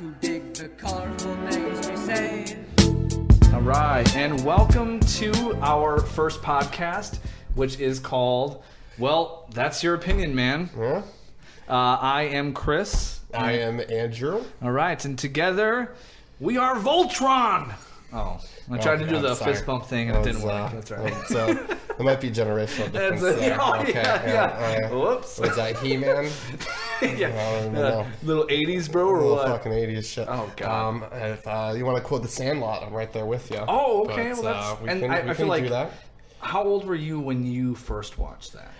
who dig the colorful things we say. All right, and welcome to our first podcast, which is called, well, That's Your Opinion, Man. Yeah. I am Chris. I am Andrew. All right, and together we are Voltron. Oh, I tried to do the fist bump thing and it didn't work. That's right. It might be generational difference there. Yeah. Whoops. Was that He-Man? Yeah. Little 80s, bro, or what? Fucking 80s shit. Oh, God. If you want to quote The Sandlot, I'm right there with you. Oh, okay. But, well, that's... we and can, I feel like... do that. How old were you when you first watched that?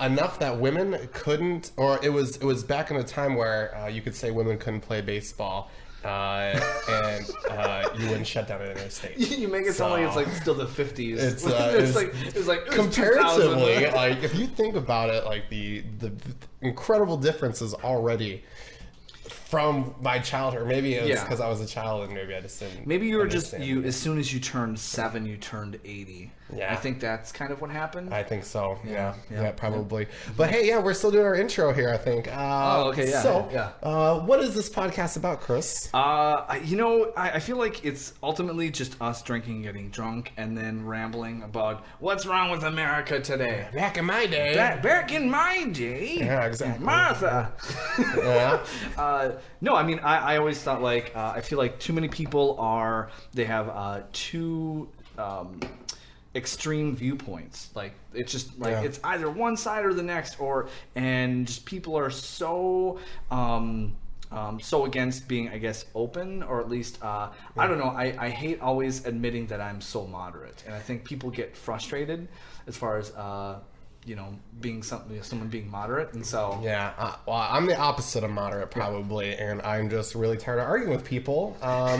Enough that women couldn't, or it was back in a time where you could say women couldn't play baseball. And you wouldn't shut down an interstate. You make it sound like it's like still the 50s. It's like comparatively, like if you think about it, like the incredible differences already from my childhood. Maybe it was because I was a child and maybe I just didn't. Maybe you were just as soon as you turned 7, you turned 80. Yeah, I think that's kind of what happened. I think so. Yeah, probably. But hey, we're still doing our intro here, I think. What is this podcast about, Chris? I feel like it's ultimately just us drinking, and getting drunk, and then rambling about what's wrong with America today. Back in my day. Back in my day. Yeah, exactly. Martha. Yeah. No, I mean, I always thought like I feel like too many people have too extreme viewpoints. Like it's just like it's either one side or the next, and just people are so so against being, I guess, open, or at least I don't know. I hate always admitting that I'm so moderate, and I think people get frustrated as far as being someone being moderate, and so well, I'm the opposite of moderate probably, and I'm just really tired of arguing with people.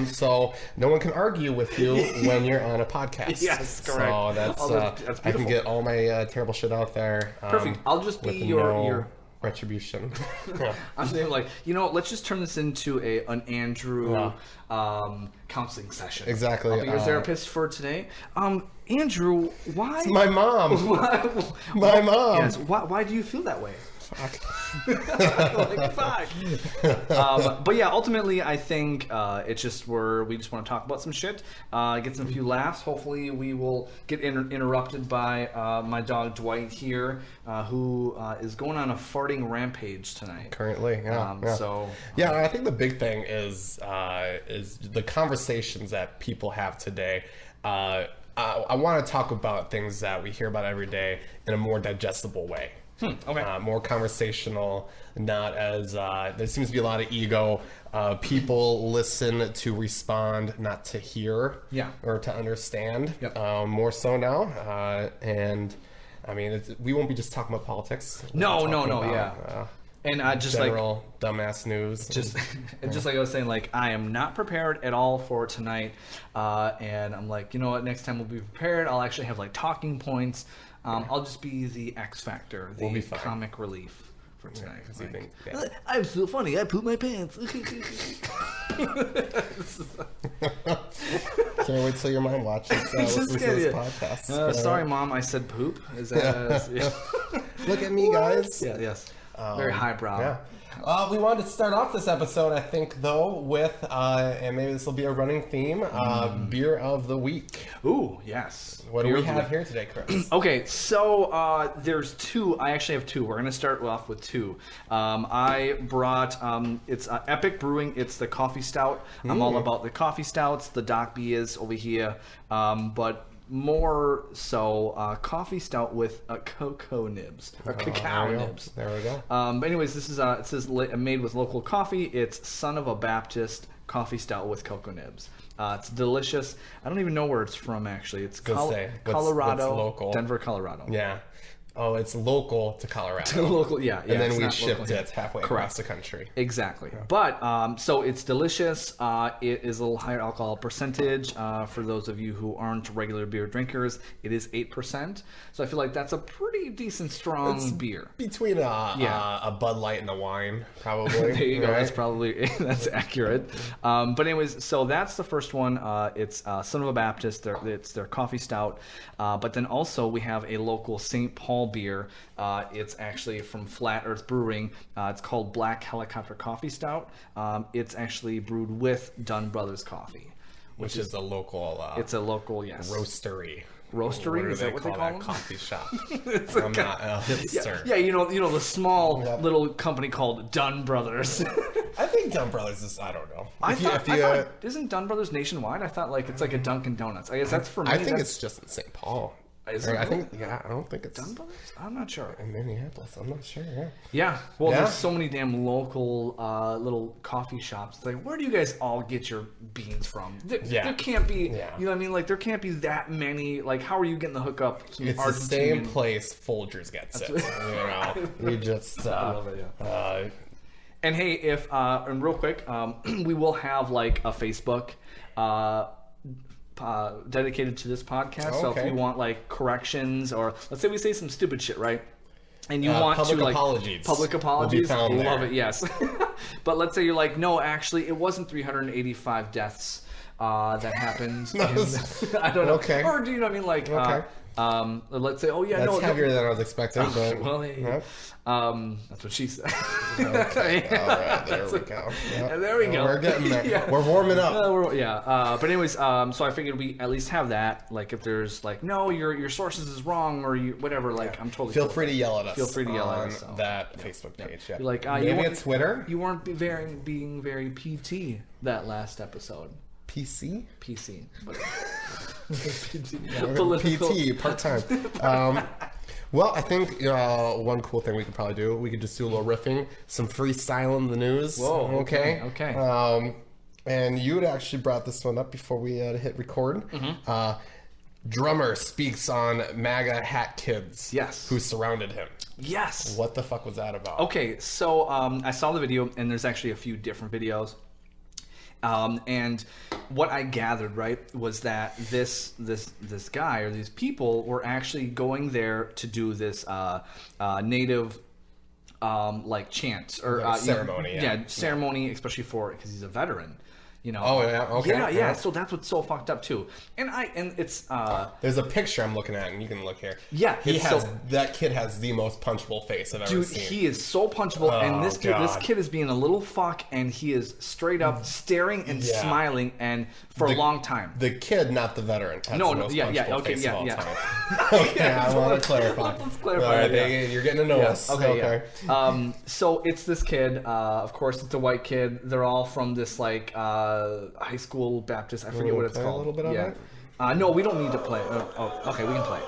So no one can argue with you when you're on a podcast. Yes, correct. So that's beautiful. I can get all my terrible shit out there. Perfect. I'll just be your retribution. I'm saying, like, let's just turn this into an Andrew counseling session. Exactly. I'll be your therapist for today. Andrew, why? It's my mom. My mom. Yes. Why do you feel that way? Fuck. But yeah, ultimately, I think it's just we just want to talk about some shit, get some few laughs. Hopefully, we will get interrupted by my dog Dwight here, who is going on a farting rampage tonight. Currently, So I think the big thing is the conversations that people have today. I want to talk about things that we hear about every day in a more digestible way. Okay. More conversational, not as there seems to be a lot of ego. People listen to respond, not to hear, or to understand. Yep. More so now, and I mean, we won't be just talking about politics. No. And just general dumbass news. Just like I was saying, like, I am not prepared at all for tonight, and I'm like, you know what? Next time we'll be prepared. I'll actually have like talking points. I'll just be the X factor, the comic relief for tonight. I'm so funny. I poop my pants. Can't wait till your mom watches this podcast. Sorry, Mom. I said poop. Is that? Look at me, guys. Yeah. Yes. Very highbrow. Yeah. We wanted to start off this episode, I think, though, with, and maybe this will be a running theme, beer of the week. Ooh, yes. What do we have here today, Chris? Okay, so there's two. I actually have two. We're going to start off with two. I brought, it's Epic Brewing. It's the coffee stout. I'm all about the coffee stouts. The Doc B is over here. But more so coffee stout with cocoa nibs or cacao nibs. There we go. But anyways, this is it says made with local coffee. It's Son of a Baptist coffee stout with cocoa nibs. It's delicious. I don't even know where it's from actually. It's Colorado, what's local? Denver, Colorado. Yeah. Oh, it's local to Colorado. To local, yeah. And then we shipped it halfway across the country. Exactly. Yeah. But, so it's delicious. It is a little higher alcohol percentage. For those of you who aren't regular beer drinkers, it is 8%. So I feel like that's a pretty decent, strong beer. Between a Bud Light and a wine, probably. There you go. Right? That's accurate. But anyways, so that's the first one. It's Son of a Baptist. It's their coffee stout. But then also we have a local St. Paul small beer. It's actually from Flat Earth Brewing. It's called Black Helicopter Coffee Stout. It's actually brewed with Dunn Brothers Coffee, which is a local. It's a local, yes, roastery. Roastery, is that what they call them? Coffee shop. I'm not a hipster. Yeah, you know the small little company called Dunn Brothers. I think Dunn Brothers is, I don't know. I thought, isn't Dunn Brothers nationwide? I thought like it's like a Dunkin' Donuts. I guess that's for me. I think it's just in St. Paul. Is it? I think, I don't think it's Dunn Brothers? I'm not sure. In Minneapolis, I'm not sure. Yeah. Well, there's so many damn local little coffee shops. It's like, where do you guys all get your beans from? There can't be. You know what I mean? Like, there can't be that many. Like, how are you getting the hookup? It's the same place Folgers gets it. You know, we just. I love it. Yeah. And hey, if and real quick, we will have like a Facebook. Dedicated to this podcast. So if you want like corrections, or let's say we say some stupid shit, right? And you want public to like apologies. Public apologies. Will be found Love it, yes. But let's say you're like, no, actually, it wasn't 385 deaths that happened. I don't know. Okay. Or do you know what I mean? Like, let's say, that's heavier than I was expecting. But well, that's what she said. Okay. All right, there we go. Yep. There we go. We're getting there. We're warming up. But anyways, so I figured we at least have that. Like, if there's like, no, your sources is wrong, or you whatever. Like, I'm totally feel free to yell at us. Feel free to yell at us on that Facebook page. Yeah. You're like, maybe it's Twitter. You weren't being very PT that last episode. PC. But PT part-time. Well, I think one cool thing we could probably do, we could just do a little riffing, some freestyle in the news. Whoa. Okay. And you had actually brought this one up before we hit record. Drummer speaks on MAGA hat kids. Yes. Who surrounded him. Yes. What the fuck was that about? Okay, so I saw the video, and there's actually a few different videos. And what I gathered, right, was that this guy or these people were actually going there to do this native like chant or ceremony. Ceremony, especially because he's a veteran. You know. Oh yeah. Okay. Yeah. So that's what's so fucked up too. And it's. There's a picture I'm looking at, and you can look here. Yeah. That kid has the most punchable face I've ever seen. Dude, he is so punchable, and this kid is being a little fuck, and he is straight up staring and smiling, and for a long time. The kid, not the veteran. Okay, I want to clarify. Let's clarify. All right, you're getting to know us. Okay. So it's this kid. Of course, it's a white kid. They're all from this like. High school Baptist. I forget what it's called. A little bit of it? No, we don't need to play. Okay, we can play.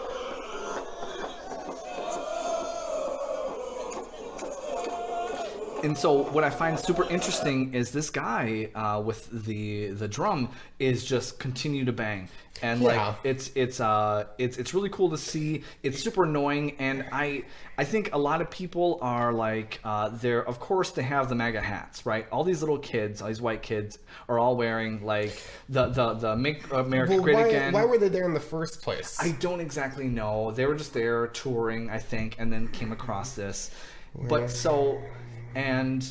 And so what I find super interesting is this guy with the drum is just continue to bang. And like it's really cool to see. It's super annoying, and I think a lot of people are like they're, of course they have the MAGA hats, right? All these little kids, all these white kids are all wearing like the Make America Great Again. Why were they there in the first place? I don't exactly know. They were just there touring, I think, and then came across this. And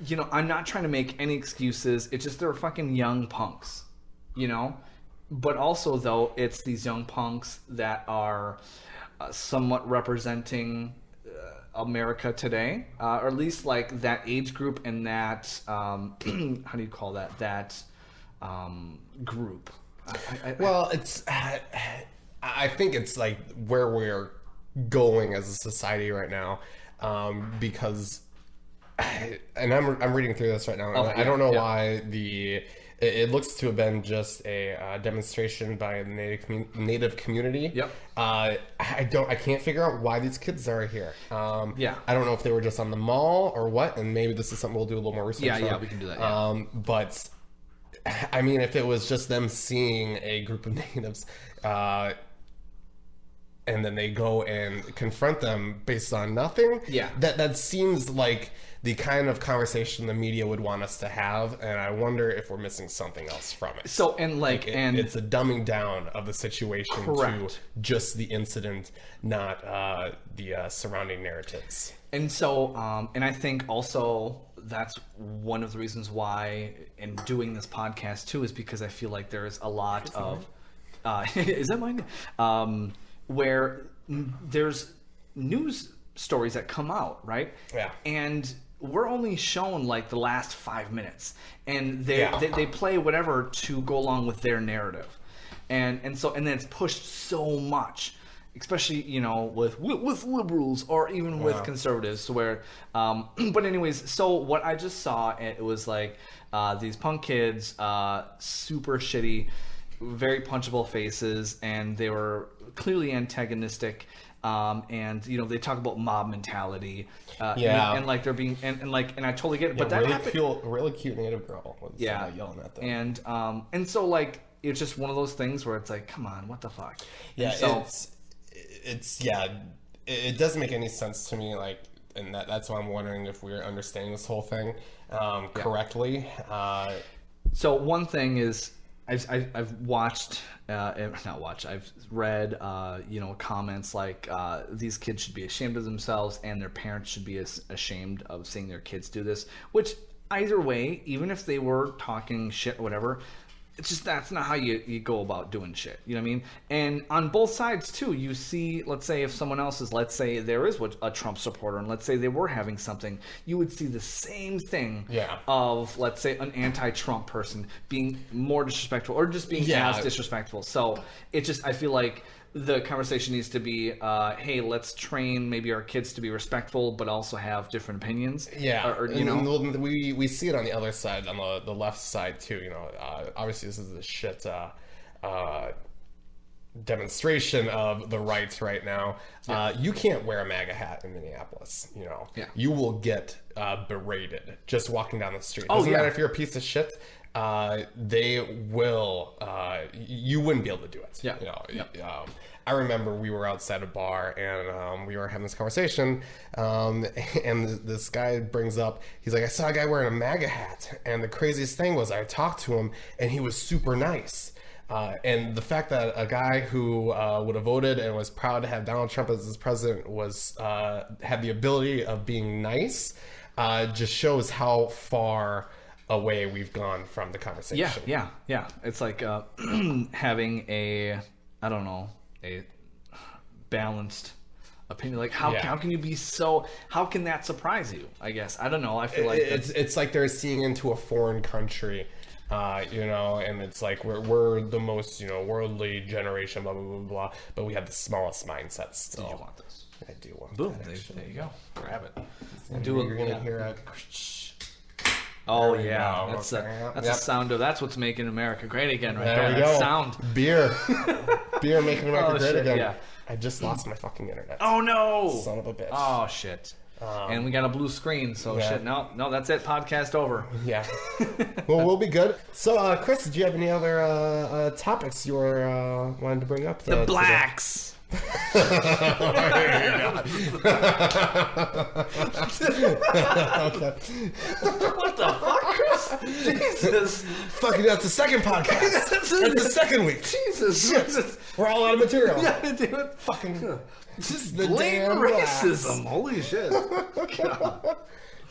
you know, I'm not trying to make any excuses. It's just they're fucking young punks, you know. But also, though, it's these young punks that are somewhat representing America today, or at least like that age group and that how do you call that group? I think it's like where we're going as a society right now, because, and I'm reading through this right now. I don't know why it looks to have been just a demonstration by the native community. Yep. I can't figure out why these kids are here. I don't know if they were just on the mall or what, and maybe this is something we'll do a little more research on. Yeah, we can do that. But I mean, if it was just them seeing a group of natives, and then they go and confront them based on nothing, that seems like the kind of conversation the media would want us to have, and I wonder if we're missing something else from it. So, it's a dumbing down of the situation to just the incident, not the surrounding narratives. And so, and I think also that's one of the reasons why in doing this podcast too is because I feel like there is a lot of is that mine? Where there's news stories that come out, right? Yeah. And we're only shown like the last 5 minutes, and they play whatever to go along with their narrative, and then it's pushed so much, especially with liberals or even with conservatives, to where but anyways, so what I just saw, it was like these punk kids, super shitty, very punchable faces, and they were clearly antagonistic. And they talk about mob mentality, and like they're being and I totally get it, but that really cute native girl was yelling at them, and so like it's just one of those things where it's like, come on, what the fuck? Yeah, so, it doesn't make any sense to me, like, and that's why I'm wondering if we're understanding this whole thing correctly. So one thing is, I've watched, I've read, comments like these kids should be ashamed of themselves, and their parents should be ashamed of seeing their kids do this. Which, either way, even if they were talking shit or whatever, it's just that's not how you go about doing shit. You know what I mean? And on both sides too, you see, let's say if someone else is, let's say there is a Trump supporter, and let's say they were having something, you would see the same thing of, let's say, an anti-Trump person being more disrespectful or just being as disrespectful. So it just, I feel like the conversation needs to be, hey, let's train maybe our kids to be respectful, but also have different opinions. Yeah, we see it on the other side, on the left side too. Obviously this is a shit demonstration of the rights right now. You can't wear a MAGA hat in Minneapolis. You will get berated just walking down the street. Doesn't matter if you're a piece of shit. They will. You wouldn't be able to do it. I remember we were outside a bar, and we were having this conversation, and this guy brings up, he's like, I saw a guy wearing a MAGA hat, and the craziest thing was I talked to him, and he was super nice. And the fact that a guy who would have voted and was proud to have Donald Trump as his president had the ability of being nice, just shows how far away we've gone from the conversation. Yeah. It's like having a balanced opinion. Like how can you be so? How can that surprise you? I guess I don't know. I feel like it's like they're seeing into a foreign country, and it's like we're the most worldly generation, blah blah blah blah. But we have the smallest mindset still. Do you want this? I do want. Boom! That, there you go. Grab it. You're gonna hear a. Oh yeah, that's the sound of, that's what's making America great again, right there. There we go. Sound. Beer making America great again. Yeah. I just lost my fucking internet. Oh no! Son of a bitch. Oh shit. And we got a blue screen, so shit. No, that's it. Podcast over. Yeah. Well, we'll be good. So, Chris, did you have any other topics you were wanted to bring up? The blacks. Okay. What the fuck, Chris? Jesus. Fucking, that's the second podcast. That's the second week. Jesus. We're all out of material. Yeah, dude. Fucking. Just the blatant racism. Holy shit. God.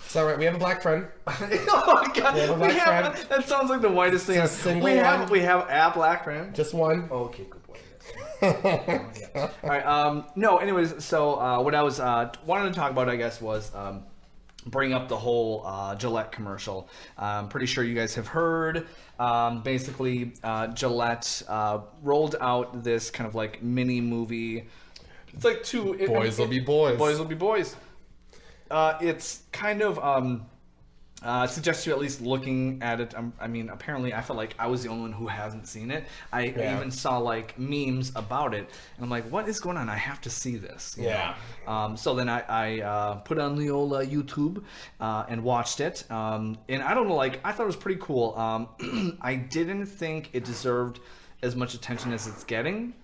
It's all right. We have a black friend. Oh my God. We have a black friend. That sounds like the whitest thing. We have a black friend. Just one. Oh, okay, good boy. All right. No. Anyways, so what I was wanting to talk about, I guess, was bring up the whole Gillette commercial. I'm pretty sure you guys have heard. Basically, Gillette rolled out this kind of like mini movie. It's like Boys will be boys. Boys will be boys. It's kind of suggests you at least looking at it. I mean, apparently, I felt like I was the only one who hasn't seen it. I even saw like memes about it, and I'm like, "What is going on? I have to see this." You know? So then I put on the old YouTube and watched it. And I don't know, like I thought it was pretty cool. I didn't think it deserved as much attention as it's getting.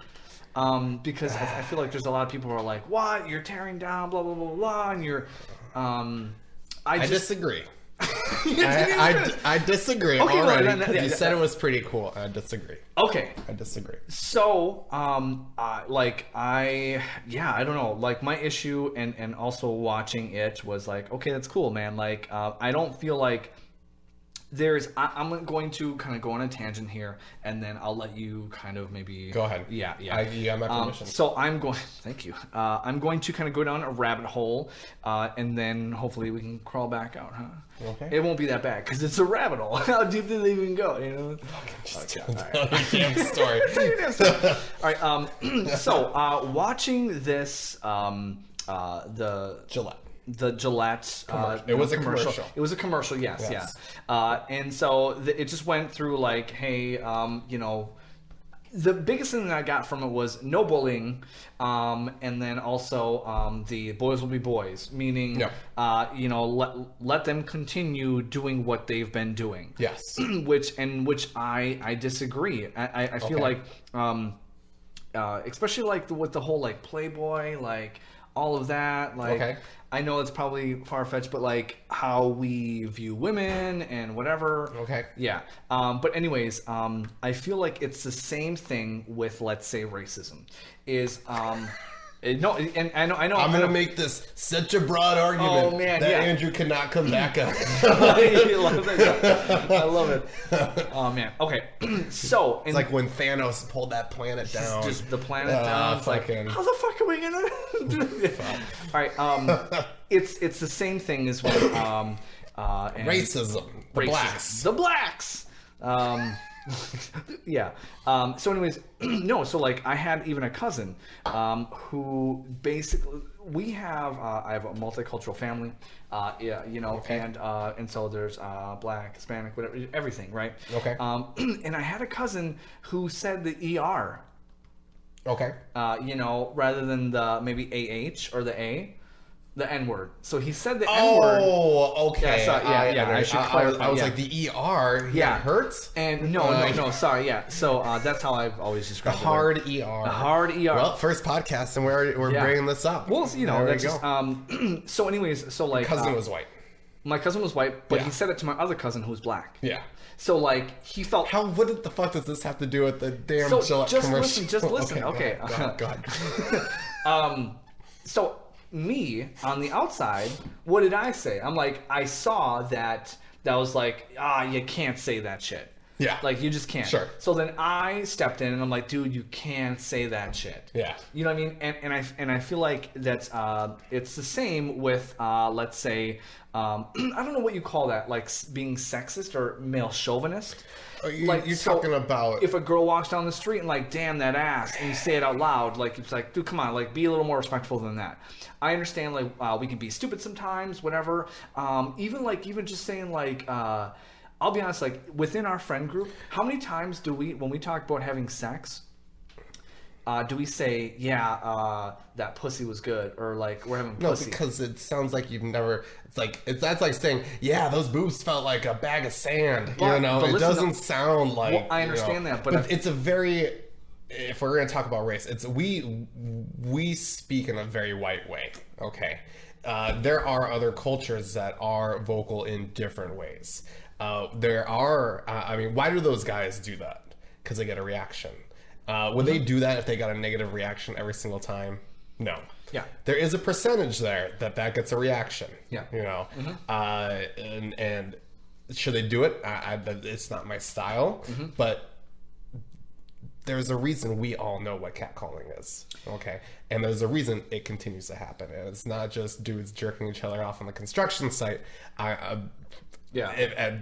Because I feel like there's a lot of people who are like, "What? You're tearing down, blah blah blah blah," and you're. I disagree. I disagree already. You said it was pretty cool. I disagree. Okay. I disagree. So, I don't know. Like my issue and also watching it was like, okay, that's cool, man. Like, I don't feel like I'm going to kind of go on a tangent here, and then I'll let you kind of maybe go ahead. Yeah. You got my permission. So I'm going. Thank you. I'm going to kind of go down a rabbit hole, and then hopefully we can crawl back out. Huh? Okay. It won't be that bad because it's a rabbit hole. How deep did they even go? You know. Damn story. All right. So watching this, the Gillette. The Gillette it was a commercial. It was a commercial, yes. Yeah. And so it just went through like, hey, you know, the biggest thing that I got from it was no bullying, and then also the boys will be boys, meaning, you know, let them continue doing what they've been doing. Yes. which I disagree. I feel like, especially like with the whole like Playboy, like all of that, like I know it's probably far-fetched, but like how we view women and whatever. Yeah. But anyways, I feel like it's the same thing with, let's say, racism. No, and I know. I'm gonna make this such a broad argument that Andrew cannot come back up. I love it. Oh man. Okay. So it's like when Thanos pulled that planet down. Just the planet down. It's like, how the fuck are we gonna do this? All right. It's the same thing as with racism. The blacks. Yeah. So anyways, no, so like I had even a cousin who basically I have a multicultural family, you know, and so there's black, Hispanic, whatever, everything, right? And I had a cousin who said the ER. You know, rather than the maybe AH or the A. The N-word. So he said the N-word. Oh, okay. I should clarify. I was like, the ER? Yeah. It hurts? And no, sorry, yeah. So that's how I've always described it. The hard ER. The hard ER. Well, first podcast, and we're bringing this up. Well, you know, that's just, so anyways, so like... Your cousin was white. My cousin was white, but he said it to my other cousin who was black. Yeah. So like, he felt... What the fuck does this have to do with the damn Gillette commercial? Just listen. Okay. Go ahead. So... me on the outside, what did I say? I'm like, I saw that was like, you can't say that shit. Yeah. Like, you just can't. Sure. So then I stepped in and I'm like, dude, you can't say that shit. Yeah. You know what I mean? And I feel like that's it's the same with let's say I don't know what you call that, like being sexist or male chauvinist. You're talking about if a girl walks down the street and like, damn that ass, and you say it out loud, like it's like, dude, come on, like be a little more respectful than that. I understand like we can be stupid sometimes, whatever. Even just saying like I'll be honest, like within our friend group, how many times do we, when we talk about having sex, do we say, that pussy was good, or like we're having pussy? No, because it sounds like you've never. That's like saying, yeah, those boobs felt like a bag of sand. But, you know, it doesn't sound like. Well, I understand that, but it's a very. If we're going to talk about race, it's we speak in a very white way. Okay, there are other cultures that are vocal in different ways. There are. I mean, why do those guys do that? Because they get a reaction. Would they do that if they got a negative reaction every single time? No. Yeah. There is a percentage there that gets a reaction. Yeah. You know, and should they do it? It's not my style, but there's a reason we all know what catcalling is. Okay. And there's a reason it continues to happen. And it's not just dudes jerking each other off on the construction site. At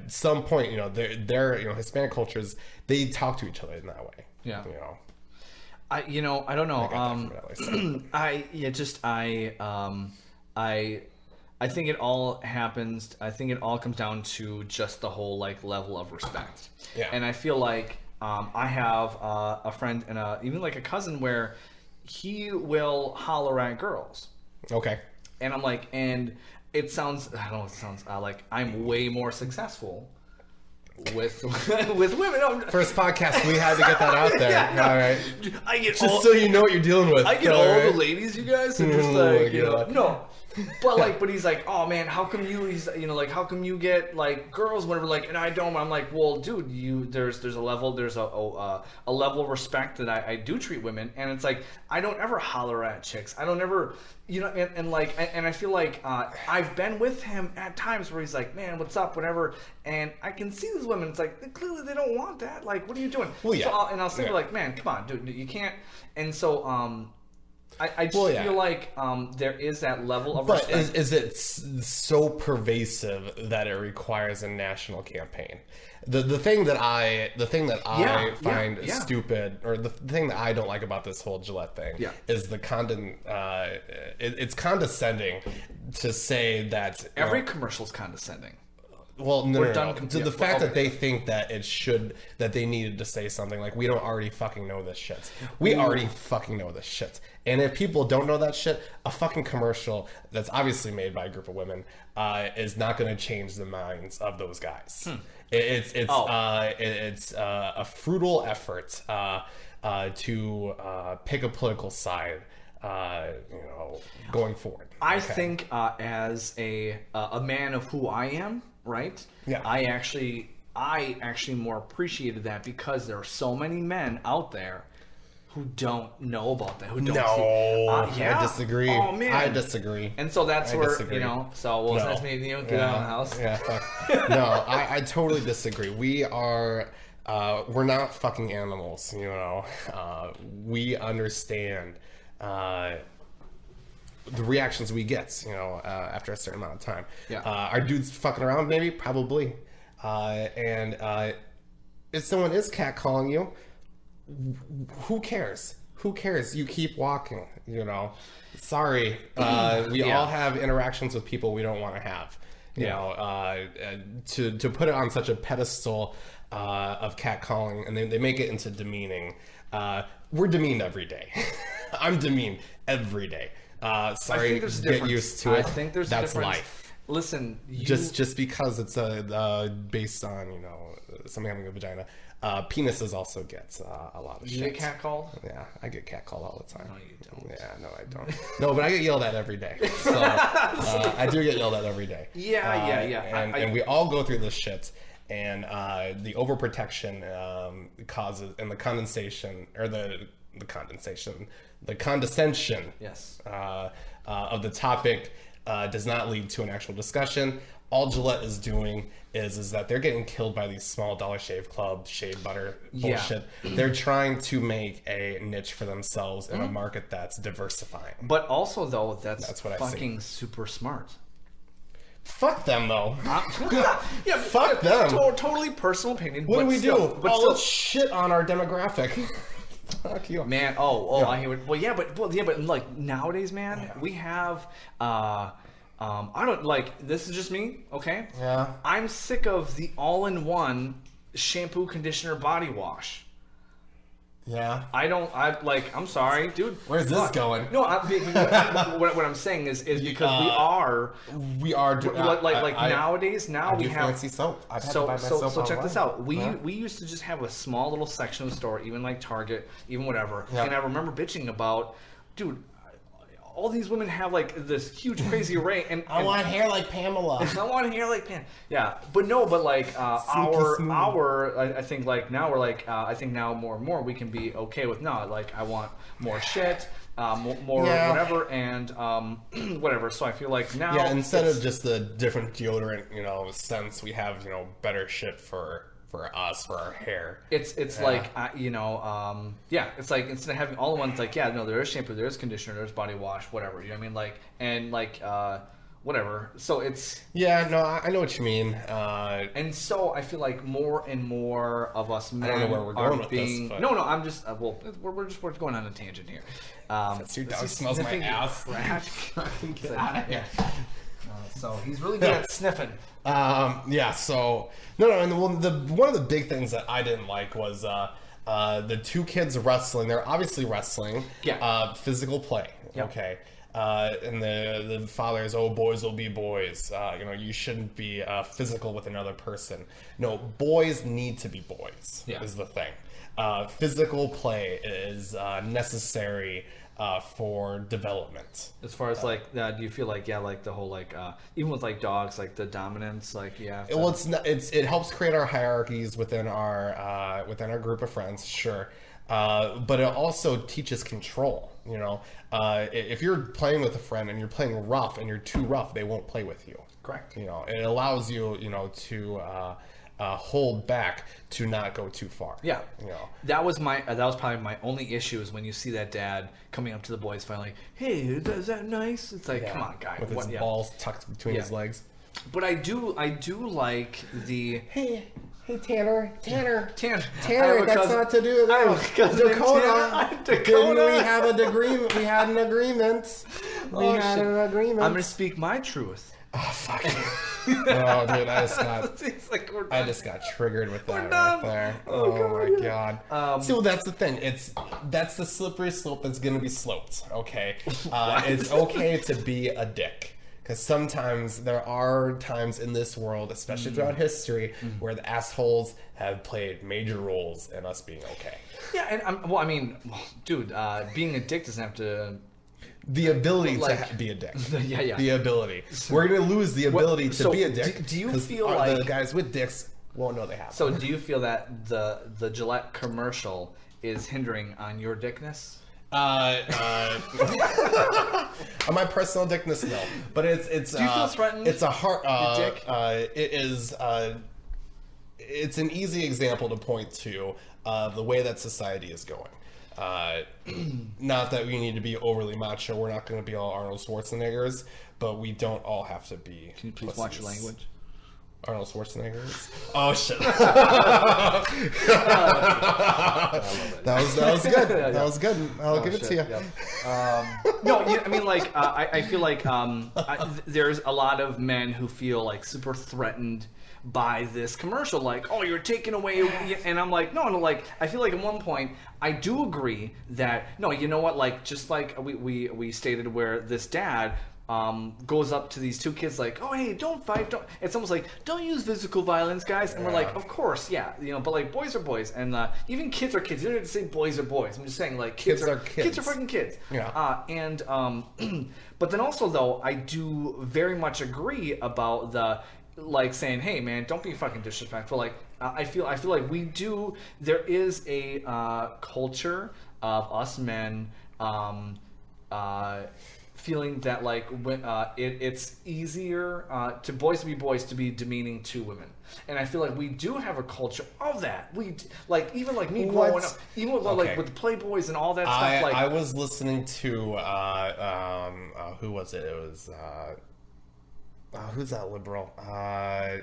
some point, you know, they're you know, Hispanic cultures, they talk to each other in that way. Yeah. You know. I don't know. I think it all happens. I think it all comes down to just the whole like level of respect. Yeah. And I feel like I have a friend and even like a cousin where he will holler at girls. Okay. And I'm like, and it sounds, I don't know, it sounds like I'm way more successful with women. First podcast, we had to get that out there. Yeah, no. All right. I get just so you know what you're dealing with. I get all the ladies, you guys, and just like, you know, no. but he's like, oh man, how come how come you get like girls, whatever, like, and I don't. I'm like, well, dude, there's a level of respect that I do treat women, and it's like I don't ever holler at chicks. I don't ever, and I feel like I've been with him at times where he's like, man, what's up, whatever, and I can see these women. It's like clearly they don't want that. Like, what are you doing? Well, yeah. So I'll say like, man, come on, dude, you can't. And so I just feel like there is that level of respect. But is it so pervasive that it requires a national campaign? The thing that I find stupid, or the thing that I don't like about this whole Gillette thing, is it's condescending to say that every commercial is condescending. Well, no. The fact that they think that that they needed to say something like, we don't already fucking know this shit. We already fucking know this shit. And if people don't know that shit, a fucking commercial that's obviously made by a group of women is not going to change the minds of those guys. It's a fruitful effort to pick a political side, going forward. I think as a man of who I am, right? Yeah. I actually more appreciated that because there are so many men out there who don't know about that. Who don't see. I disagree. Oh man, I disagree. And so that's where disagree. So it's nice meeting you. Get out of the house. Yeah. Fuck. No, I totally disagree. We are. We're not fucking animals. We understand. The reactions we get, after a certain amount of time. Yeah. Are dudes fucking around? Maybe, probably. And if someone is catcalling you, who cares? Who cares? You keep walking. Sorry. We all have interactions with people we don't want to have. To put it on such a pedestal of catcalling, and they make it into demeaning. We're demeaned every day. I'm demeaned every day. Sorry, get used to it. I think there's that's a difference. life. Listen, just because it's based on something having a vagina, penises also gets a lot of shit. You get catcalled? Yeah, I get catcalled all the time. No, you don't. Yeah, no, I don't. No, but I get yelled at every day. So I do get yelled at every day. Yeah. And we all go through this shit. And the overprotection causes, and the condensation, or the condescension yes. Of the topic does not lead to an actual discussion. All Gillette is doing is that they're getting killed by these small Dollar Shave Club shea butter bullshit. Yeah. They're trying to make a niche for themselves in a market that's diversifying. But also, though, that's what fucking super smart. Fuck them, though. Yeah, fuck them. Totally personal opinion. What do we do? But let's shit on our demographic. Fuck you, man. Yeah. I hear it. But like nowadays, man, we have. I don't like. This is just me, okay? Yeah. I'm sick of the all-in-one shampoo, conditioner, body wash. Yeah. I'm sorry, dude. Where's this going? No, what I'm saying is because we are nowadays. Now we have fancy soap. So check this out. We used to just have a small little section of the store, even like Target, even whatever. Yep. And I remember bitching about, dude, all these women have like this huge crazy array, and I want hair like Pamela. I want hair like Pam. Yeah, but like I think like now we're like I think now more and more we can be okay with like I want more shit, more whatever, and whatever. So I feel like now instead of just the different deodorant scents, we have better shit for us, for our hair. It's like it's like instead of having all the ones like there is shampoo, there is conditioner, there's body wash, whatever, you know what I mean, whatever. So it's I know what you mean. And so I feel like more and more of us men I don't know where we're going with being this, but... No, I'm just we're going on a tangent here. Your dog smells my ass. Get out of here. So he's really good at sniffing. So and one of the big things that I didn't like was the two kids wrestling. They're obviously wrestling. Yeah. Physical play. Yep. Okay. And the father is, boys will be boys. You shouldn't be physical with another person. No, boys need to be boys. Yeah. Is the thing. Physical play is necessary for development. As far as like, do you feel like like the whole like even with like dogs, like the dominance, like Well, it helps create our hierarchies within our group of friends, sure. But it also teaches control. You know, if you're playing with a friend and you're playing rough and you're too rough, they won't play with you. Correct. You know, it allows you, to hold back, to not go too far. Yeah. You know, that was probably my only issue is when you see that dad coming up to the boys finally, hey, is that nice? It's like, come on, guy. with his balls tucked between his legs. But I do like the Hey, Tanner, Tanner, that's not to do with Dakota. Didn't we have an agreement? We had an agreement. I'm gonna speak my truth. Oh, fuck you. Oh, dude, I just got triggered with that right there. Oh my god. See, well, that's the thing. That's the slippery slope that's gonna be sloped. Okay, it's okay to be a dick. Because sometimes there are times in this world, especially throughout history, where the assholes have played major roles in us being okay. Yeah, and dude, being a dick doesn't have to. The ability to be a dick. Yeah. The ability. We're going to lose the ability to be a dick. Do you feel like the guys with dicks won't know they have? So, do you feel that the Gillette commercial is hindering on your dickness? On my personal dickness, no. But it's. Do you feel threatened? It's a hard. Dick? It is. It's an easy example to point to the way that society is going. Not that we need to be overly macho. We're not going to be all Arnold Schwarzeneggers, but we don't all have to be. Can you please watch your language? Arnold Schwarzeneggers. Oh shit! That was good. That was good. I'll give it to you. No, I mean, like, I feel like there's a lot of men who feel like super threatened by this commercial, like, oh, you're taking away, and I'm like, no, like, I feel like at one point I do agree that no, you know what, like, just like we stated where this dad goes up to these two kids like, oh, hey, don't fight, don't. It's almost like, don't use physical violence, guys. And we're like, of course, yeah, but like, boys are boys, and even kids are kids. You don't have to say boys are boys. I'm just saying, like, kids are fucking kids. Yeah. But then also though, I do very much agree about the like saying, hey man, don't be fucking disrespectful. Like I feel like we do. There is a culture of us men. Feeling that like when it's easier to boys to be demeaning to women, and I feel like we do have a culture of that. We like even like me growing up, even with like with the Playboys and all that stuff. Like I was listening to who was it? It was who's that liberal? I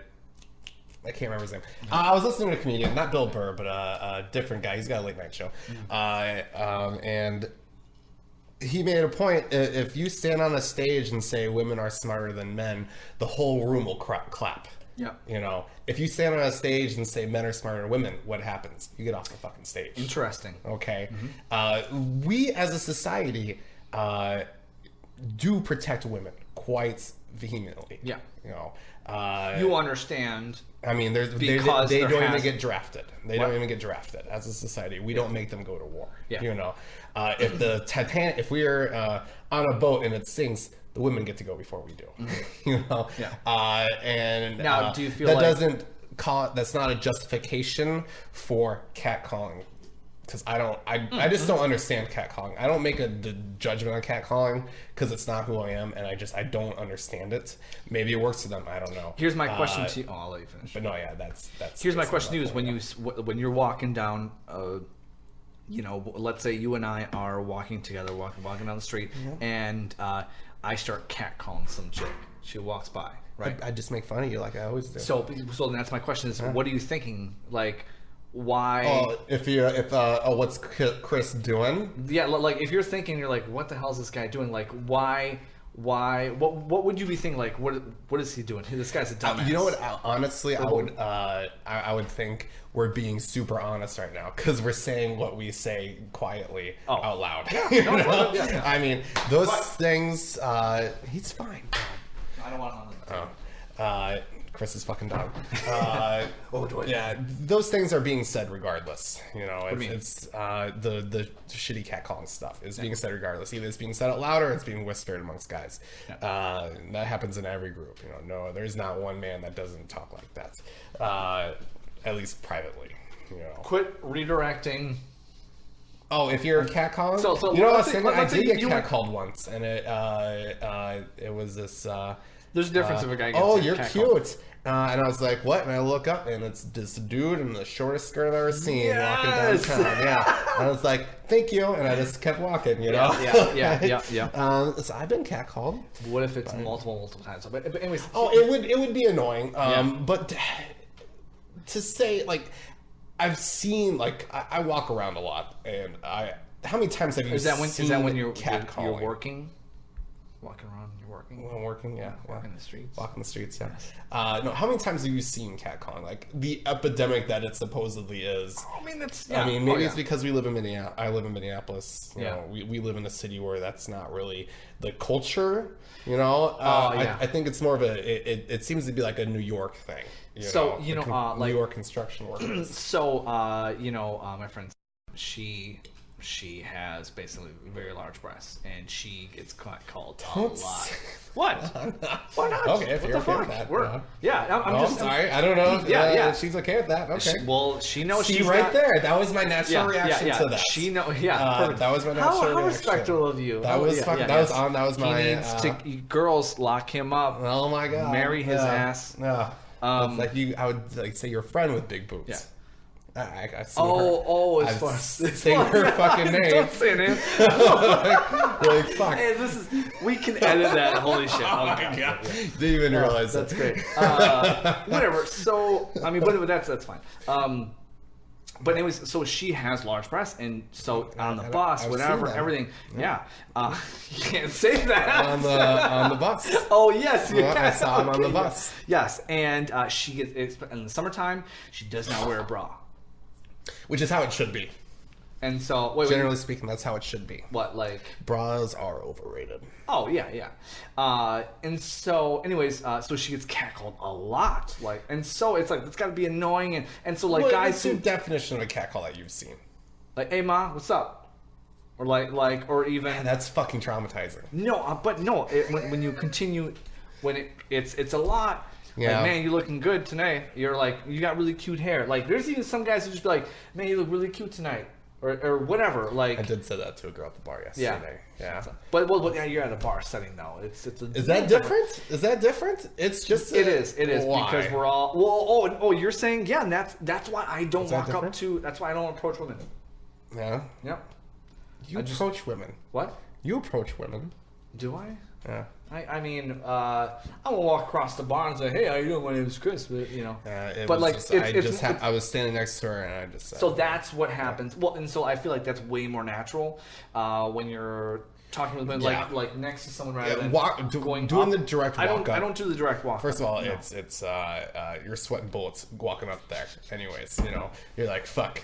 can't remember his name. I was listening to a comedian, not Bill Burr, but a different guy. He's got a late night show, and he made a point. If you stand on a stage and say women are smarter than men, the whole room will clap. Yeah. If you stand on a stage and say men are smarter than women, what happens? You get off the fucking stage. Interesting. Okay. We as a society do protect women quite vehemently. Yeah. You understand. I mean, they don't even get drafted. They don't even get drafted as a society. We don't make them go to war. Yeah. If the Titanic, if we're on a boat and it sinks, the women get to go before we do. Yeah. And now, do you feel that's not a justification for catcalling? Because I just don't understand catcalling. I don't make a judgment on catcalling because it's not who I am, and I don't understand it. Maybe it works for them. I don't know. Here's my question to you. Oh, I'll let you finish. But no, yeah, that's. Here's my question to you: is when you're walking down, let's say you and I are walking together, walking down the street, and I start catcalling some chick. She walks by, right? I just make fun of you like I always do. So that's my question: is what are you thinking? Like, why? Oh, what's Chris doing? Yeah, like if you're thinking, you're like, what the hell is this guy doing? Like, why? What would you be thinking? Like, what is he doing? This guy's a dumbass. You know what? Honestly, I would think we're being super honest right now because we're saying what we say quietly out loud. Yeah, I mean, those things. He's fine. I don't want him on the Chris's fucking dog. do Yeah, those things are being said regardless. You know, do you mean? it's the shitty catcalling stuff is being said regardless. Either it's being said out loud or it's being whispered amongst guys. That happens in every group. You know, no, there's not one man that doesn't talk like that. At least privately. You know. Quit redirecting. Oh, if you're catcalling, so you know, I let's did say get catcalled once, and it was this. There's a difference if a guy gets oh, you're catcalled. cute. And I was like, what? And I look up, and it's this dude in the shortest skirt I've ever seen walking downtown. Yeah. And I was like, thank you. And I just kept walking, you know? Yeah. So I've been catcalled. What if it's multiple times? But anyways. Oh, it would be annoying. But to say, like, I've seen, like, I walk around a lot, and how many times have you seen is that when you're catcalling? You're working? Walking around, you're working? When I'm working, yeah. Walking the streets? Walking the streets, yeah. No, how many times have you seen catcalling? Like, the epidemic that it supposedly is. I mean, that's... I mean, maybe it's because we live in Minneapolis. I live in Minneapolis. You Yeah. know, we live in a city where that's not really the culture, you know? I think it's more of it seems to be like a New York thing. New York construction workers. So, my friend, she has basically very large breasts, and she gets called a lot. What? Why not? Okay, if what you're the okay fuck? with that. I'm just sorry. I don't know. If, she's okay with that. Okay. She knows. See, she's right not, there. That was my natural reaction to that. She know. Yeah. That was my natural reaction. How respectful of you. That was fucking. That was my. He needs to. Girls, lock him up. Oh my god. Marry his ass. Yeah. It's like you. I would like say your friend with big boobs. Yeah. I've seen her. As far as say her fucking name. Don't say name. like fuck. Hey, we can edit that. Holy shit. Oh my god. Didn't even realize that's that. great. Whatever. So I mean, but that's fine. But anyways, so she has large breasts, and so on the bus, whatever, everything. Yeah. You can't say that on the bus. Oh yes, you can. I saw him on the bus. Yes, and she gets in the summertime. She does not wear a bra. Which is how it should be. And so, generally speaking, that's how it should be. What, like? Bras are overrated. Oh, yeah. And so, anyways, so she gets catcalled a lot. Like, and so it's like, it's got to be annoying. And so, like, guys what's your definition of a catcall that you've seen? Like, hey, ma, what's up? Or or even... Man, that's fucking traumatizing. No, but no, when you continue, when it's a lot... Yeah. Like, man, you're looking good tonight. You're like, you got really cute hair. Like, there's even some guys who just be like, man, you look really cute tonight. Or whatever. Like, I did say that to a girl at the bar yesterday. Yeah. But you're at a bar setting though. Is that different? Is that different? It's just it is why? Because we're all you're saying and that's why I don't walk up to. That's why I don't approach women. Yeah. Yep. You approach women. What? You approach women. Do I? Yeah. I mean, I won't walk across the bar and say, "Hey, how you doing? My name is Chris." But you know, but like, I was standing next to her and I just. So that's what happens. Well, and so I feel like that's way more natural when you're talking with women, like next to someone rather than doing the direct walk up. I don't do the direct walk. First of all, it's you're sweating bullets walking up there. Anyways, you know, you're like fuck.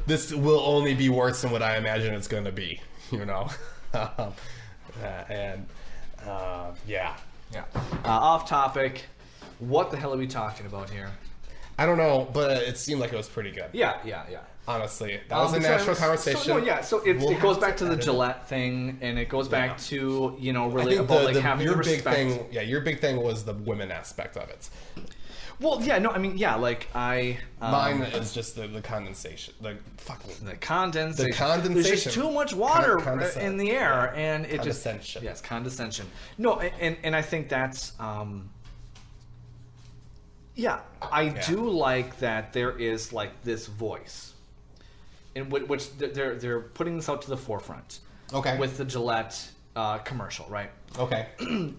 This will only be worse than what I imagine it's going to be. You know. Off topic. What the hell are we talking about here? I don't know, but it seemed like it was pretty good. Yeah. Honestly, that was a natural conversation. So it goes back to the Gillette thing, and it goes back to really about having your respect. Big thing. Yeah, your big thing was the women aspect of it. Well, yeah, no, I mean, yeah, like mine is just the condensation. The condensation. There's just too much water in the air, and it condescension. Condescension. No, and I think that's I do like that there is like this voice, in which they're putting this out to the forefront. Okay. With the Gillette commercial, right? Okay.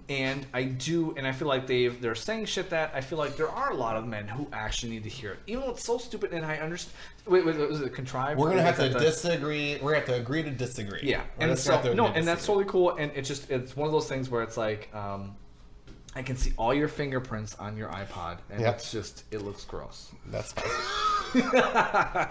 And I feel like they're saying shit that I feel like there are a lot of men who actually need to hear it, even though it's so stupid. And I understand. Wait, was it contrived? We're gonna have to disagree. We're gonna have to agree to disagree. Yeah, and that's totally cool. And it's one of those things where it's like, I can see all your fingerprints on your iPod, and it looks gross. That's fine.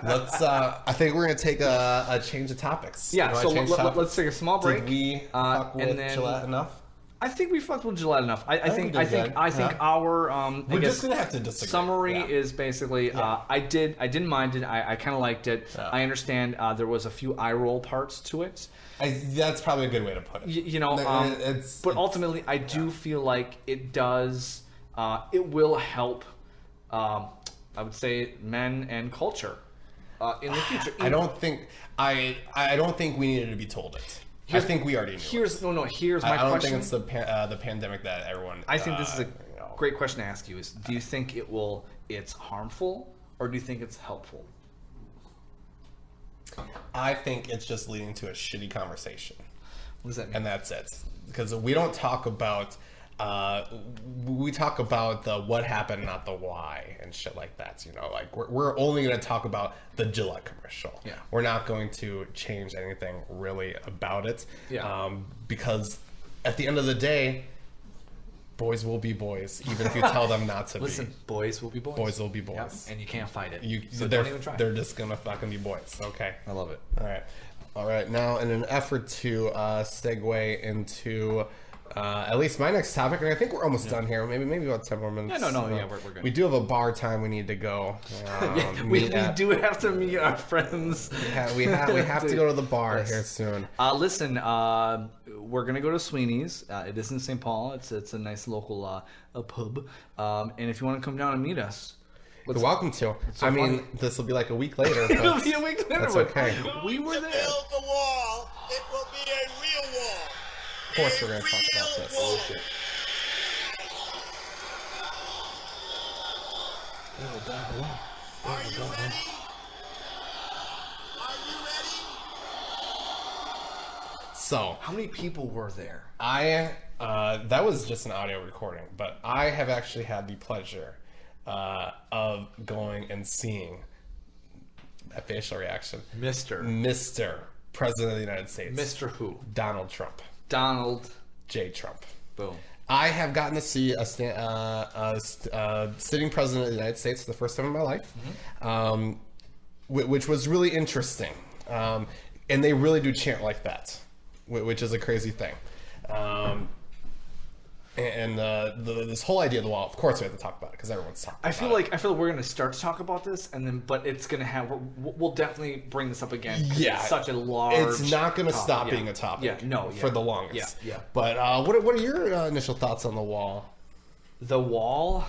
Let's. I think we're gonna take a change of topics. Yeah. So let's take a small break. Did we fuck with Gillette enough? I think we fucked with Gillette enough. I think Yeah. our We're just gonna have to disagree. summary is basically I didn't mind it. I kind of liked it. Yeah. I understand there was a few eye roll parts to it. That's probably a good way to put it. You know, but ultimately, I do feel like it does. It will help. I would say men and culture in the future. I don't think we needed to be told it. I think we already knew. Here's my question. I don't think it's the pandemic that everyone. I think this is a great question to ask you. Is do you think it's harmful or do you think it's helpful? I think it's just leading to a shitty conversation. What does that mean? And that's it. Because we don't talk about. We talk about the what happened, not the why, and shit like that. You know, like we're only going to talk about the Gillette commercial. Yeah. We're not going to change anything really about it. Yeah. Because at the end of the day, boys will be boys, even if you tell them not to Listen, be. boys will be boys. Boys will be boys. Yep. And you can't fight it. So they're, don't even try. They're just gonna fucking be boys. Okay. I love it. All right. Now, in an effort to segue into at least my next topic, and I think we're almost done here. Maybe about 10 more minutes. Yeah, no, we're good. We do have a bar time we need to go. We do have to meet our friends. We have to go to the bar here soon. Listen, we're gonna go to Sweeney's. It is in St. Paul. It's a nice local pub. And if you want to come down and meet us, you're welcome to. I mean, this will be like a week later. It'll be a week later. That's okay. We were there. Build the wall. It will be a real wall. Of course, we're going to talk about this. Oh, shit. Are you ready? Are you ready? So, How many people were there? that was just an audio recording, but I have actually had the pleasure of going and seeing a facial reaction. Mr. President of the United States. Mr. Who? Donald Trump. Donald J. Trump. Boom. I have gotten to see a sitting president of the United States for the first time in my life, which was really interesting. And they really do chant like that, which is a crazy thing. This whole idea of the wall, of course, we have to talk about it because everyone's talking. I feel like we're gonna start to talk about this, but it's gonna have. We'll definitely bring this up again. Yeah, it's such a large. It's not gonna stop being a topic. Yeah, no, for the longest. Yeah. But what are your initial thoughts on the wall? The wall.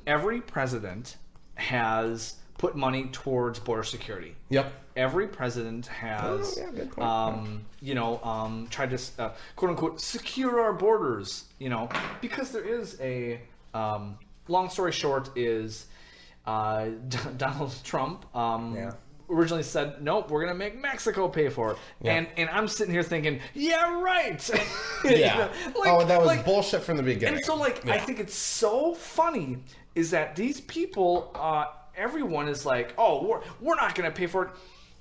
Every president has put money towards border security. Yep. Every president has, good point. tried to quote unquote secure our borders. Because there is a long story short is Donald Trump originally said nope, we're gonna make Mexico pay for it, and I'm sitting here thinking yeah right. Yeah. That was bullshit from the beginning. And so I think it's so funny is that these people everyone is like, oh, we're not gonna pay for it.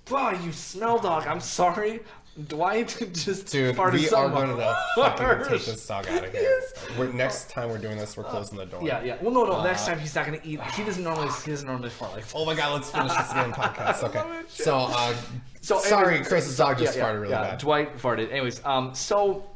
Oh, you smell dog. I'm sorry. Dwight just farted we so are going to fucking take harsh. this dog out of here. Next time we're doing this, we're closing the door. Yeah. Well, no. Next time he's not gonna eat. He doesn't normally fart like. Oh my god, let's finish this damn podcast. Okay. So sorry, anyways, Chris's dog just farted really bad. Dwight farted. Anyways, so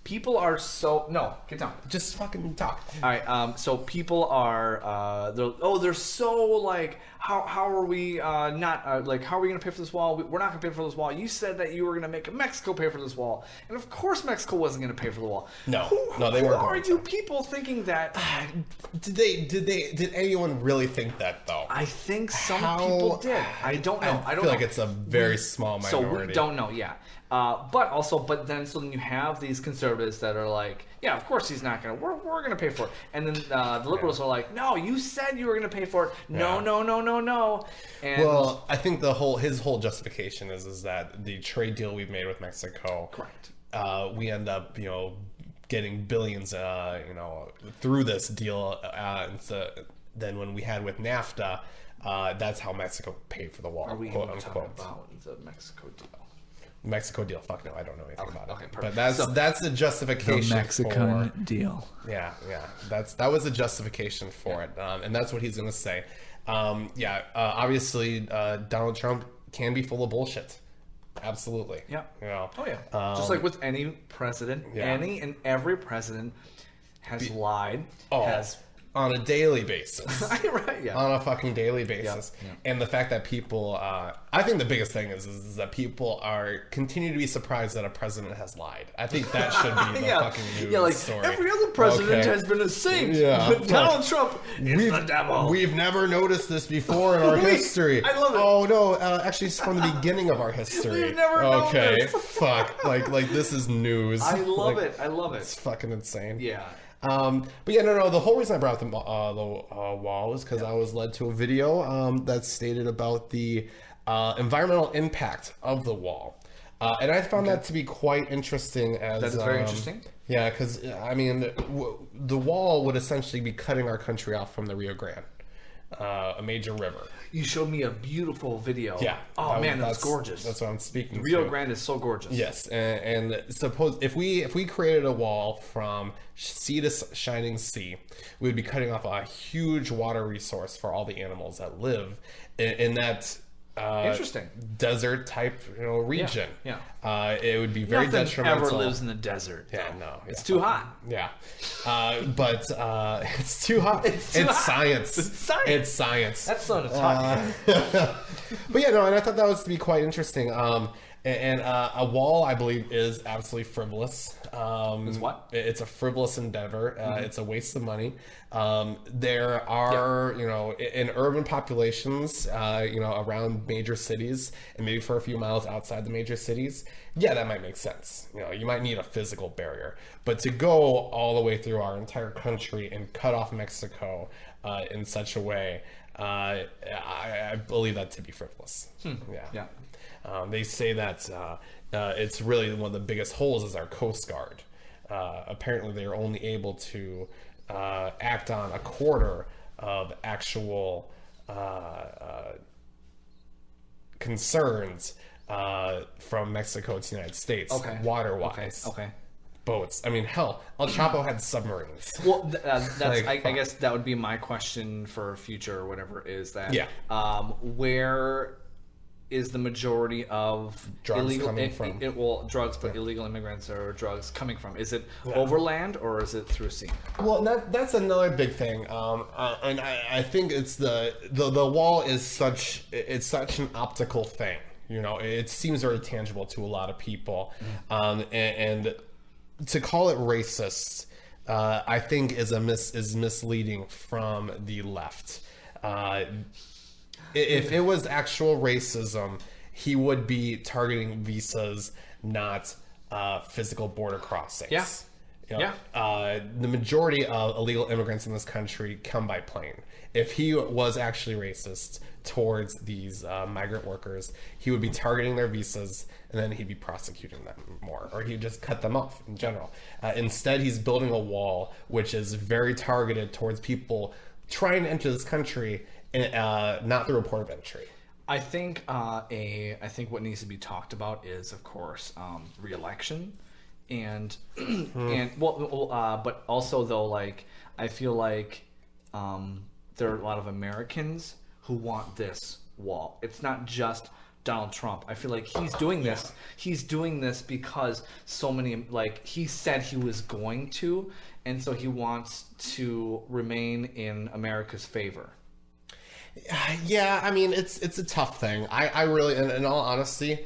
people are so get down. Just fucking talk. All right. So people are they're so like how are we not how are we gonna pay for this wall? We're not gonna pay for this wall. You said that you were gonna make Mexico pay for this wall, and of course Mexico wasn't gonna pay for the wall. No, they who weren't. Are you people thinking that? Did anyone really think that though? I think some people did. I don't know. I don't feel know. like it's a very small minority. So we don't know. Yeah. But then you have these conservatives that are like, yeah, of course he's not gonna. We're gonna pay for it, and then the liberals are like, no, you said you were gonna pay for it. No. And I think his whole justification is that the trade deal we've made with Mexico, correct. We end up getting billions through this deal, and so then when we had with NAFTA, that's how Mexico paid for the wall. Are we quote talking unquote about the Mexico deal? Mexico deal. Fuck no, I don't know anything about it. Okay, perfect. But that's the justification. The Mexican for, deal. Yeah. That was a justification for it, and that's what he's gonna say. Obviously, Donald Trump can be full of bullshit. Absolutely. Yeah. You know, Oh yeah. Just like with any president, any and every president has lied. Has on a daily basis. Right. Yeah. On a fucking daily basis. Yeah. And the fact that people, I think the biggest thing is that people are continue to be surprised that a president has lied. I think that should be the fucking news story. Every other president has been a saint. Yeah. But Donald Trump is the devil. We've never noticed this before in our history. I love it. Oh no, actually it's from the beginning of our history. We've never known this. Fuck. Like this is news. I love it. I love it. It's fucking insane. Yeah. But yeah, no. The whole reason I brought up the wall is because I was led to a video that stated about the environmental impact of the wall, and I found that to be quite interesting. That is very interesting. Yeah, because I mean, the wall would essentially be cutting our country off from the Rio Grande, a major river. You showed me a beautiful video. Yeah. Oh man, that's gorgeous. That's what I'm speaking. Rio Grande is so gorgeous. Yes, and suppose if we created a wall from sea to shining sea, we would be cutting off a huge water resource for all the animals that live in that interesting desert type region. Yeah. It would be very Nothing detrimental. ever lives in the desert. Yeah, no, It's too hot. Yeah, but it's too hot. It's science. It's science. It's science. That's so hot. But yeah, no, and I thought that was to be quite interesting. And a wall, I believe, is absolutely frivolous. Is what? It's a frivolous endeavor. It's a waste of money. There are, in urban populations, around major cities, and maybe for a few miles outside the major cities, yeah, that might make sense. You might need a physical barrier. But to go all the way through our entire country and cut off Mexico in such a way, I believe that to be frivolous. Yeah. They say that it's really one of the biggest holes is our Coast Guard. Apparently, they are only able to act on a quarter of actual concerns from Mexico to the United States, water-wise. Okay. Boats. I mean, hell, El Chapo had submarines. Well, that's I guess that would be my question for future or whatever is that. Yeah. Where is the majority of drugs illegal coming from? Drugs, but illegal immigrants or drugs coming from? Is it overland or is it through sea? Well, that's another big thing, and I think it's the wall is such an optical thing. It seems very tangible to a lot of people, and to call it racist, I think is misleading from the left. If it was actual racism, he would be targeting visas, not physical border crossings. Yeah. The majority of illegal immigrants in this country come by plane. If he was actually racist towards these migrant workers, he would be targeting their visas and then he'd be prosecuting them more, or he'd just cut them off in general. Instead, he's building a wall which is very targeted towards people trying to enter this country and not through a port of entry. I think what needs to be talked about is, of course, re-election, and but also though, like I feel like there are a lot of Americans who want this wall. It's not just Donald Trump. I feel like he's doing this. Yeah. He's doing this because so many, like he said he was going to, and so he wants to remain in America's favor. Yeah, I mean it's a tough thing. I really, in all honesty,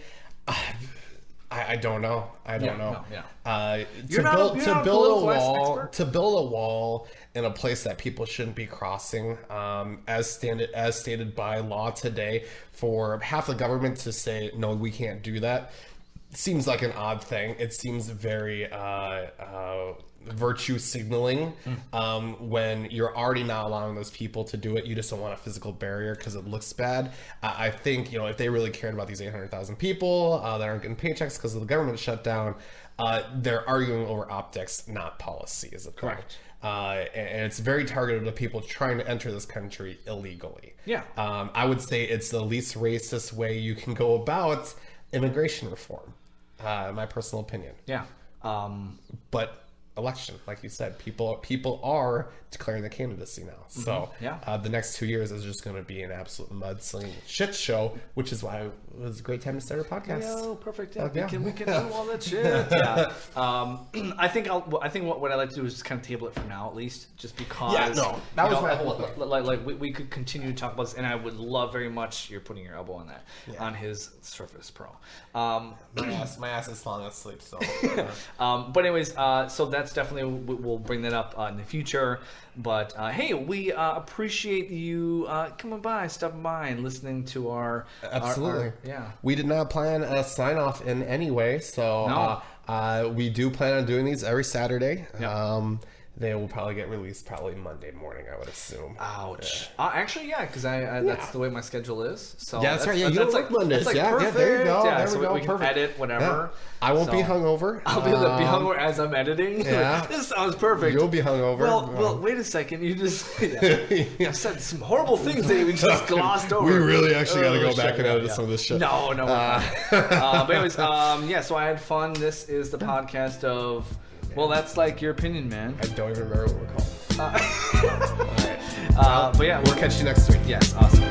I don't know. I don't know. No. To build a wall in a place that people shouldn't be crossing, as stated by law today, for half the government to say no, we can't do that, seems like an odd thing. It seems very virtue signaling when you're already not allowing those people to do it. You just don't want a physical barrier because it looks bad. I think if they really cared about these 800,000 people that aren't getting paychecks because of the government shutdown, they're arguing over optics, not policy, is the thing. Correct. And it's very targeted to people trying to enter this country illegally. Yeah. I would say it's the least racist way you can go about immigration reform, in my personal opinion. Yeah. But election. Like you said, people are declaring their candidacy now. So the next 2 years is just going to be an absolute mudslinging shit show, which is why it was a great time to start a podcast. Yo, perfect. Yeah, we can do all that shit. Yeah. I think what I like to do is just kind of table it for now, at least, just because. Yeah, no, that was my whole thing. Like we could continue to talk about this, and I would love very much you're putting your elbow on that on his Surface Pro. My ass is falling asleep. So. But anyways, so that's definitely we'll bring that up in the future. But hey, we appreciate you stopping by, and listening to our absolutely. Yeah, we did not plan a sign off in any way, so no. We do plan on doing these every Saturday. Yeah. They will probably get released probably Monday morning, I would assume. Ouch. Actually, yeah, because that's the way my schedule is. So that's right. Yeah, you don't like Mondays. That's Yeah, there you go. Yeah, there so we go. we can edit whatever. Yeah. I won't be hungover. I'll be hungover as I'm editing. Yeah. This sounds perfect. You'll be hungover. Well, wait a second. You just I said some horrible things that we just glossed over. We really actually got to go back and edit some of this shit. No. But anyways, so I had fun. This is the podcast of. Well, that's like your opinion, man. I don't even remember what we're called. All right. But yeah, we'll catch you next week. Yes, awesome.